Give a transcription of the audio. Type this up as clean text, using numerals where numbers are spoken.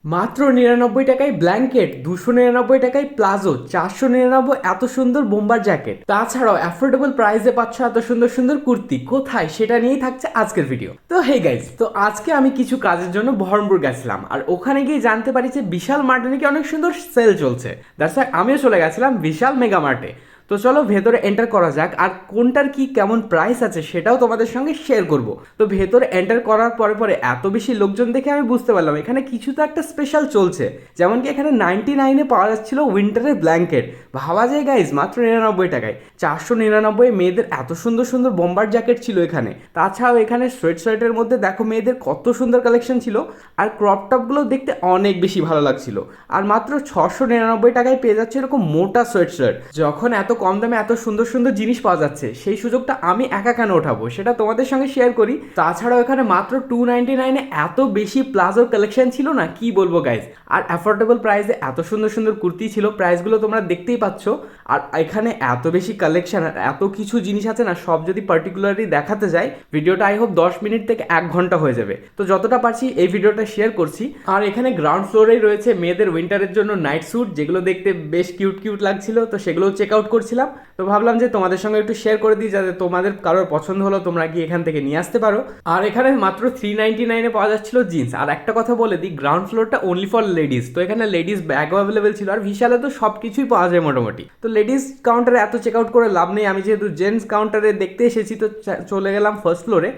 মাত্র 99 টাকায় ব্ল্যাঙ্কেট, 299 টাকায় প্লাজো, 499 এত সুন্দর বোম্বার জ্যাকেট। তাছাড়াও অ্যাফোর্ডেবল প্রাইসে পাচ্ছ এত সুন্দর সুন্দর কুর্তি। কোথায় সেটা নিয়েই থাকছে আজকের ভিডিও। তো হে গাইজ, তো আজকে আমি কিছু কাজের জন্য বহরমপুর গেছিলাম, আর ওখানে গিয়ে জানতে পারি যে বিশাল মার্টে নাকি অনেক সুন্দর সেল চলছে। দ্যাটস ওয়াই আমিও চলে গেছিলাম বিশাল মেগা মার্টে। তো চলো ভেতরে এন্টার করা যাক, আর কোনটার কি কেমন প্রাইস আছে সেটাও তোমাদের সঙ্গে শেয়ার করব। তো ভেতরে এন্টার করার পরে পরে এত বেশি লোকজন দেখে আমি বুঝতে পারলাম এখানে কিছু তো একটা স্পেশাল চলছে। যেমন কি এখানে 99-এ পাওয়া যাচ্ছিল উইন্টারের ব্ল্যাঙ্কেট। ভাবা যায় গাইজ, মাত্র 99 টাকায় 499 মেয়েদের এত সুন্দর সুন্দর বোম্বার জ্যাকেট ছিল এখানে। তাছাড়াও এখানে সোয়েট শার্টের মধ্যে দেখো মেয়েদের কত সুন্দর কালেকশন ছিল, আর ক্রপ টপগুলো দেখতে অনেক বেশি ভালো লাগছিল। আর মাত্র 699 টাকায় পেয়ে যাচ্ছে এরকম মোটা সোয়েট শার্ট। যখন এত কম দামে এত সুন্দর সুন্দর জিনিস পাওয়া যাচ্ছে, সেই সুযোগটা আমি একা কেন ওঠাবো, সেটা তোমাদের সঙ্গে শেয়ার করি। তাছাড়াও এখানে মাত্র 299-এ এত বেশি প্লাজোর কালেকশন ছিল না, কি বলবো গাইজ। আর অ্যাফোর্ডেবল প্রাইসে এত সুন্দর সুন্দর কুর্তি ছিল, প্রাইসগুলো তোমরা দেখতেই পাচ্ছ। আর এখানে এত বেশি কালেকশন আর এত কিছু জিনিস আছে না, সব যদি পার্টিকুলারলি দেখাতে যাই ভিডিওটা আই হোপ 10 মিনিট থেকে 1 ঘন্টা হয়ে যাবে। তো যতটা পারছি এই ভিডিওটা শেয়ার করছি। আর এখানে গ্রাউন্ড ফ্লোরেই রয়েছে মেয়েদের উইন্টারের জন্য নাইট স্যুট, যেগুলো দেখতে বেশ কিউট কিউট লাগছিল। তো সেগুলো চেক আউট করছিলাম। তো ভাবলাম যে তোমাদের সঙ্গে একটু শেয়ার করে দিই, যাতে তোমাদের কারোর পছন্দ হলো তোমরা কি এখান থেকে নিয়ে আসতে পারো। আর এখানে মাত্র 399-এ পাওয়া যাচ্ছিল জিন্স। আর একটা কথা বলে দিই, গ্রাউন্ড ফ্লোরটা অনলি ফর লেডিস, তো এখানে লেডিস ব্যাগও অ্যাভেলেবেল ছিল। আর বিশালে তো সব কিছুই পাওয়া যায় মোটামুটি। তো লেডিস কাউন্টারে এত চেক আউট করে লাভ নেই, আমি যেহেতু জেন্টস কাউন্টারে দেখতে এসেছি তো চলে গেলাম ফার্স্ট ফ্লোরে।